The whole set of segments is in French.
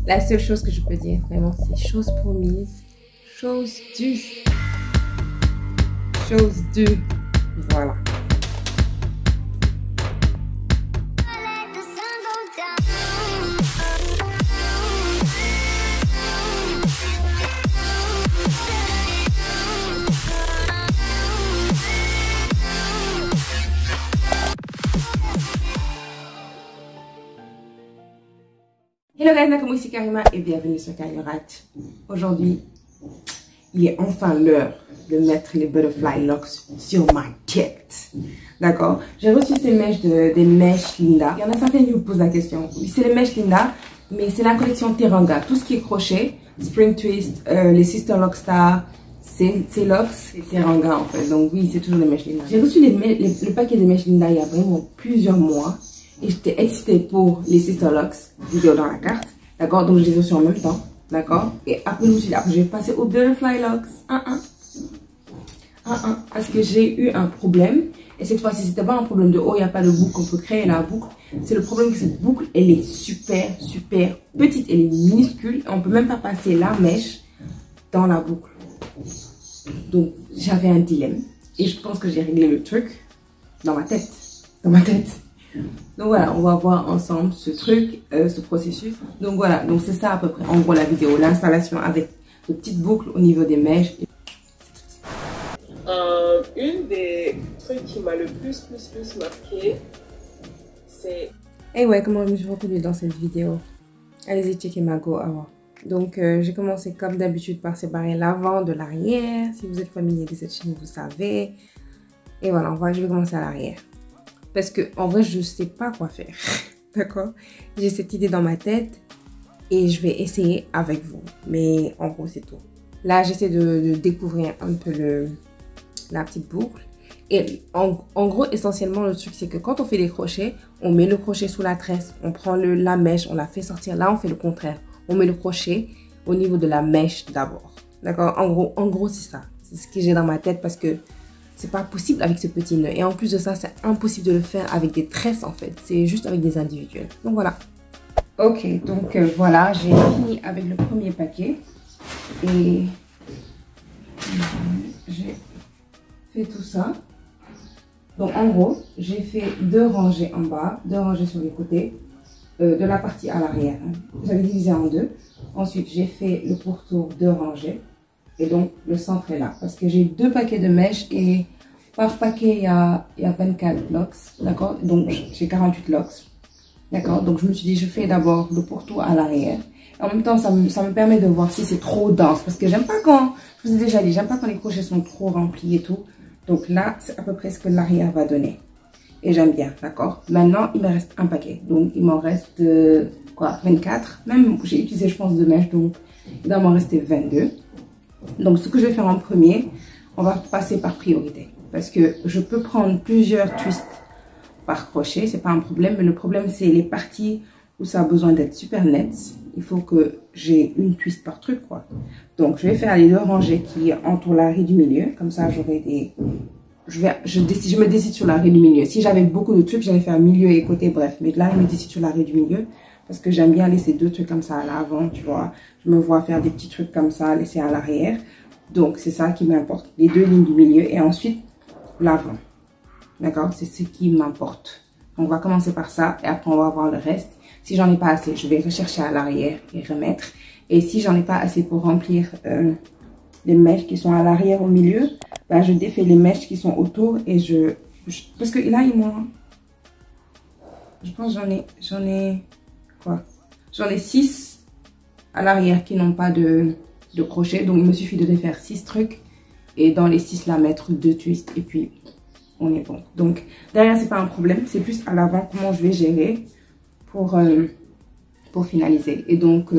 La seule chose que je peux dire, vraiment, c'est chose promise, chose due. Chose due. Voilà. Hello guys, Nakamou, ici Karima et bienvenue sur Karimarat. Aujourd'hui, il est enfin l'heure de mettre les Butterfly Locks sur ma tête. D'accord? J'ai reçu ces mèches des mèches Linda. Il y en a certains qui me posent la question. Oui, c'est les mèches Linda, mais c'est la collection Teranga. Tout ce qui est crochet, Spring Twist, les Sister Lock Star, c'est locks, c'est Teranga en fait. Donc oui, c'est toujours les mèches Linda. J'ai reçu le paquet des mèches Linda il y a vraiment plusieurs mois. Et j'étais excitée pour les Sister Locks, vidéo dans la carte. D'accord? Donc je les ai reçus en même temps. D'accord? Et après, je me suis dit, après, je vais passer aux Butterfly Locks. Parce que j'ai eu un problème. Et cette fois-ci, c'était pas un problème de, oh, il n'y a pas de boucle, on peut créer la boucle. C'est le problème que cette boucle, elle est super petite. Elle est minuscule. Et on peut même pas passer la mèche dans la boucle. Donc, j'avais un dilemme. Et je pense que j'ai réglé le truc dans ma tête. Donc voilà, on va voir ensemble ce truc, ce processus. Donc voilà, donc c'est ça à peu près en gros la vidéo, l'installation avec de petites boucles au niveau des mèches. Une des trucs qui m'a le plus marqué, c'est... Et ouais, comment je me suis reconnue dans cette vidéo. Allez-y, checker ma go avant. Donc j'ai commencé comme d'habitude par séparer l'avant de l'arrière. Si vous êtes familier de cette chaîne, vous savez. Et voilà, je vais commencer à l'arrière. Parce que en vrai, je ne sais pas quoi faire. D'accord? J'ai cette idée dans ma tête et je vais essayer avec vous. Mais en gros, c'est tout. Là, j'essaie de découvrir un peu la petite boucle. Et en gros, essentiellement, le truc, c'est que quand on fait des crochets, on met le crochet sous la tresse. On prend la mèche, on la fait sortir. Là, on fait le contraire. On met le crochet au niveau de la mèche d'abord. D'accord? En gros, c'est ça. C'est ce que j'ai dans ma tête parce que c'est pas possible avec ce petit nœud. Et en plus de ça, c'est impossible de le faire avec des tresses en fait. C'est juste avec des individuels. Donc voilà. Ok, donc voilà, j'ai fini avec le premier paquet. Et j'ai fait tout ça. Donc en gros, j'ai fait 2 rangées en bas, 2 rangées sur les côtés, de la partie à l'arrière. J'avais divisé en 2. Ensuite, j'ai fait le pourtour 2 rangées. Et donc, le centre est là. Parce que j'ai 2 paquets de mèches et par paquet, il y a 24 locks. D'accord? Donc, j'ai 48 locks. D'accord? Donc, je me suis dit, je fais d'abord le pourtour à l'arrière. En même temps, ça me permet de voir si c'est trop dense. Parce que j'aime pas quand, je vous ai déjà dit, j'aime pas quand les crochets sont trop remplis et tout. Donc là, c'est à peu près ce que l'arrière va donner. Et j'aime bien. D'accord? Maintenant, il me reste un paquet. Donc, il m'en reste, 24. Même, j'ai utilisé, je pense, 2 mèches. Donc, il doit m'en rester 22. Donc, ce que je vais faire en premier, on va passer par priorité. Parce que je peux prendre plusieurs twists par crochet, c'est pas un problème. Mais le problème, c'est les parties où ça a besoin d'être super net. Il faut que j'ai une twist par truc, quoi. Donc, je vais faire les 2 rangées qui entourent la raie du milieu. Comme ça, j'aurai des... Je me décide sur la raie du milieu. Si j'avais beaucoup de trucs, j'allais faire milieu et côté, bref. Mais là, je me décide sur la raie du milieu. Parce que j'aime bien laisser 2 trucs comme ça à l'avant, tu vois. Je me vois faire des petits trucs comme ça, laisser à l'arrière. Donc, c'est ça qui m'importe. Les 2 lignes du milieu et ensuite l'avant. D'accord? C'est ce qui m'importe. On va commencer par ça et après, on va voir le reste. Si j'en ai pas assez, je vais rechercher à l'arrière et remettre. Et si j'en ai pas assez pour remplir les mèches qui sont à l'arrière, au milieu, ben, je défais les mèches qui sont autour et parce que là, il m'en... Je pense que j'en ai... J'en ai 6 à l'arrière qui n'ont pas de crochet. Donc, il me suffit de faire 6 trucs. Et dans les 6, là, mettre 2 twists. Et puis, on est bon. Donc, derrière, c'est pas un problème. C'est plus à l'avant comment je vais gérer pour finaliser. Et donc,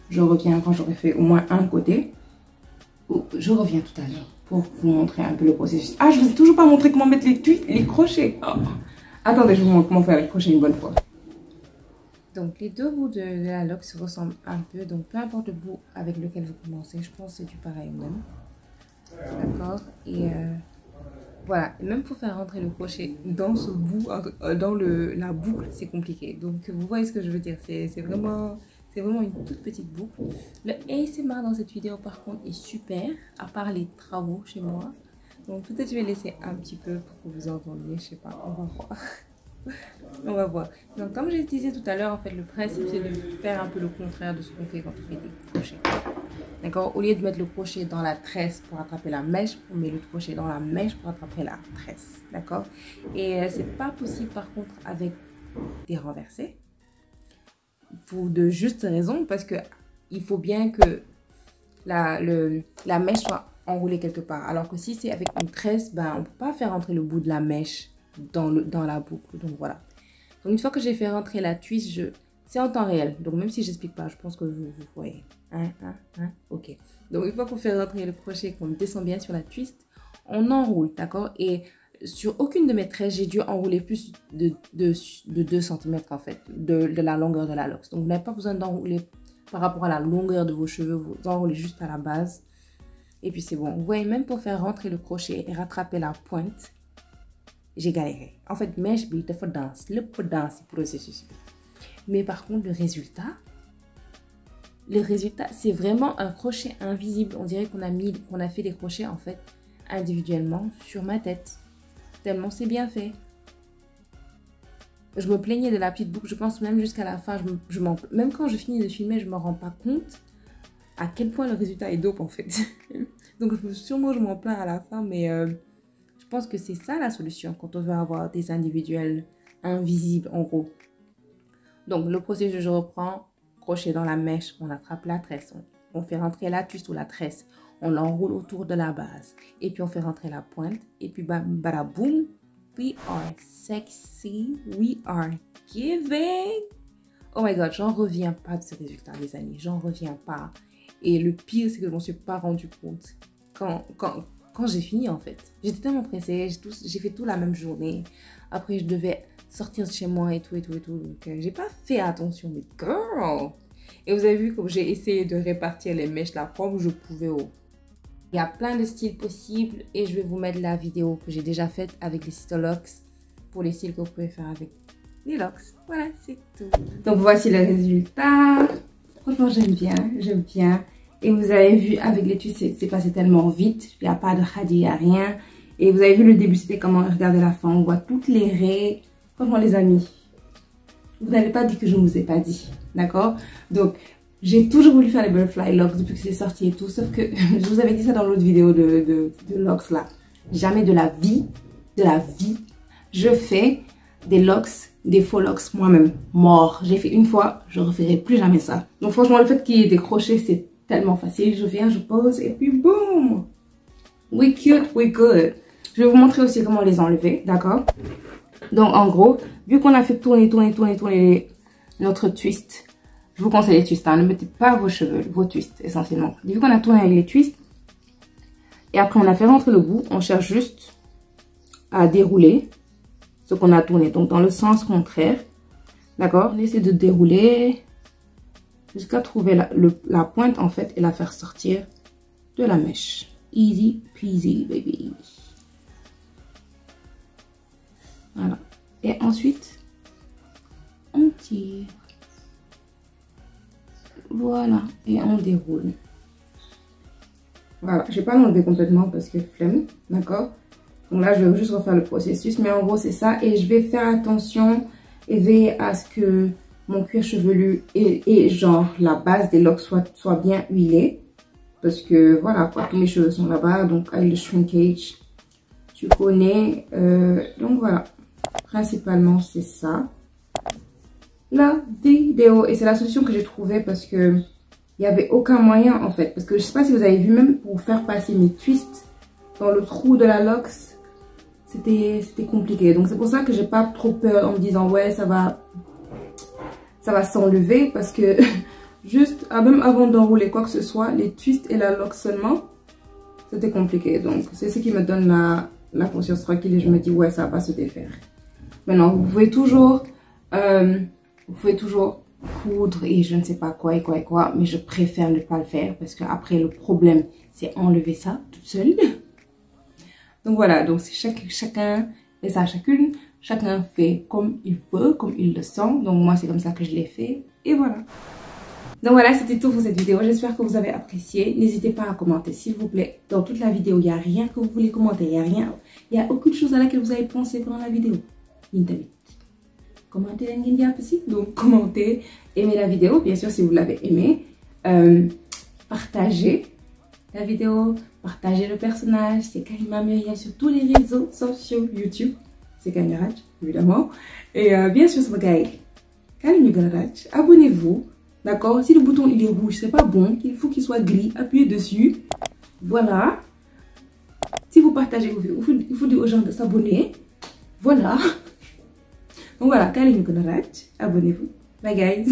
je reviens quand j'aurai fait au moins un côté. Je reviens tout à l'heure pour vous montrer un peu le processus. Ah, je vous ai toujours pas montré comment mettre les crochets. Oh. Attendez, je vous montre comment faire les crochets une bonne fois. Donc, les 2 bouts de la loque se ressemblent un peu. Donc, peu importe le bout avec lequel vous commencez, je pense que c'est du pareil même. D'accord? Et voilà. Et même pour faire rentrer le crochet dans ce bout, dans la boucle, c'est compliqué. Donc, vous voyez ce que je veux dire. C'est vraiment... C'est vraiment une toute petite boucle. Le ASMR dans cette vidéo par contre est super, à part les travaux chez moi. Donc peut-être je vais laisser un petit peu pour que vous entendiez, je sais pas, on va voir. On va voir. Donc comme j'ai disais tout à l'heure, en fait le principe c'est de faire un peu le contraire de ce qu'on fait quand on fait des crochets. D'accord? Au lieu de mettre le crochet dans la tresse pour attraper la mèche, on met le crochet dans la mèche pour attraper la tresse. D'accord? Et c'est pas possible par contre avec des renversés. Pour de justes raisons, parce que il faut bien que la mèche soit enroulée quelque part. Alors que si c'est avec une tresse, ben, on ne peut pas faire rentrer le bout de la mèche dans la boucle. Donc voilà. Donc une fois que j'ai fait rentrer la twist, c'est en temps réel. Donc même si j'explique pas, je pense que vous voyez. Ok. Donc une fois qu'on fait rentrer le crochet, qu'on descend bien sur la twist, on enroule, d'accord? Et sur aucune de mes tresses, j'ai dû enrouler plus de 2 cm en fait, de la longueur de la lox. Donc vous n'avez pas besoin d'enrouler par rapport à la longueur de vos cheveux, vous enroulez juste à la base. Et puis c'est bon. Vous voyez, même pour faire rentrer le crochet et rattraper la pointe, j'ai galéré. En fait, mèche bi dafa danse, lépp danse processus. Mais par contre, le résultat, c'est vraiment un crochet invisible. On dirait qu'on a fait des crochets en fait individuellement sur ma tête. Tellement c'est bien fait. Je me plaignais de la petite boucle, je pense même jusqu'à la fin. Même quand je finis de filmer, je ne me rends pas compte à quel point le résultat est dope en fait. Donc sûrement je m'en plains à la fin, mais je pense que c'est ça la solution quand on veut avoir des individuels invisibles en gros. Donc le processus, je reprends, crochet dans la mèche, on attrape la tresse, on fait rentrer la twist ou la tresse, on l'enroule autour de la base, et puis on fait rentrer la pointe, et puis bada boum, we are sexy, we are giving. Oh my god, j'en reviens pas de ce résultat les amis, j'en reviens pas. Et le pire c'est que je m'en suis pas rendu compte quand j'ai fini en fait. J'étais tellement pressée, j'ai fait tout la même journée, après je devais sortir de chez moi et tout, donc j'ai pas fait attention, mais girl. Et vous avez vu comme j'ai essayé de répartir les mèches là comme je pouvais. Il y a plein de styles possibles et je vais vous mettre la vidéo que j'ai déjà faite avec les Cystolox pour les styles que vous pouvez faire avec les locks. Voilà, c'est tout. Donc voici le résultat. Franchement, j'aime bien. Et vous avez vu avec les twists, c'est passé tellement vite. Il n'y a pas de khadi, il n'y a rien. Et vous avez vu le début, c'était comment? Regardez la fin, on voit toutes les raies. Franchement, les amis, vous n'avez pas dit que je ne vous ai pas dit. D'accord? Donc, j'ai toujours voulu faire les butterfly locks depuis que c'est sorti et tout. Sauf que je vous avais dit ça dans l'autre vidéo de locks là. Jamais de la vie, je fais des locks, des faux locks moi-même. Mort. J'ai fait une fois, je ne referai plus jamais ça. Donc franchement, le fait qu'il y ait des crochets, c'est tellement facile. Je viens, je pose et puis boum. We cute, we good. Je vais vous montrer aussi comment les enlever, d'accord? Donc en gros, vu qu'on a fait tourner notre twist, je vous conseille les twists, hein, ne mettez pas vos cheveux, vos twists essentiellement. Vu qu'on a tourné avec les twists, et après on a fait rentrer le bout, on cherche juste à dérouler ce qu'on a tourné, donc dans le sens contraire, d'accord? On essaie de dérouler jusqu'à trouver la pointe en fait et la faire sortir de la mèche. Easy peasy baby. Voilà. Et ensuite, on tire. Voilà. Et on déroule. Voilà. Je ne vais pas l'enlever complètement parce que flemme. D'accord? Donc là, je vais juste refaire le processus. Mais en gros, c'est ça. Et je vais faire attention et veiller à ce que mon cuir chevelu et genre la base des locks soit bien huilée. Parce que voilà, quoi, tous mes cheveux sont là-bas. Donc, avec le shrinkage, tu connais. Donc voilà. Principalement, c'est ça. La vidéo. Et c'est la solution que j'ai trouvée parce que il n'y avait aucun moyen en fait. Parce que je sais pas si vous avez vu, même pour faire passer mes twists dans le trou de la locks, c'était compliqué. Donc c'est pour ça que j'ai pas trop peur en me disant ouais, ça va s'enlever. Parce que juste, même avant d'enrouler quoi que ce soit, les twists et la lock seulement, c'était compliqué. Donc c'est ce qui me donne la conscience tranquille et je me dis ouais, ça va pas se défaire. Maintenant, vous pouvez toujours coudre et je ne sais pas quoi, mais je préfère ne pas le faire parce que après le problème, c'est enlever ça toute seule. Donc voilà, donc c'est chacun et ça chacune, chacun fait comme il veut, comme il le sent. Donc moi, c'est comme ça que je l'ai fait et voilà. Donc voilà, c'était tout pour cette vidéo. J'espère que vous avez apprécié. N'hésitez pas à commenter, s'il vous plaît. Dans toute la vidéo, il n'y a rien que vous voulez commenter. Il n'y a aucune chose à laquelle vous avez pensé pendant la vidéo. Commentez, donc commentez, aimez la vidéo, bien sûr, si vous l'avez aimé. Partagez la vidéo, partagez le personnage. C'est Karima Muriel sur tous les réseaux sociaux, YouTube. C'est Karima Raj, évidemment. Et bien sûr, c'est Karima Raj. Abonnez-vous. D'accord? Si le bouton il est rouge, c'est pas bon. Il faut qu'il soit gris. Appuyez dessus. Voilà. Si vous partagez, il faut dire aux gens de s'abonner. Voilà. Donc voilà, Karima Raj. Abonnez-vous. Bye guys.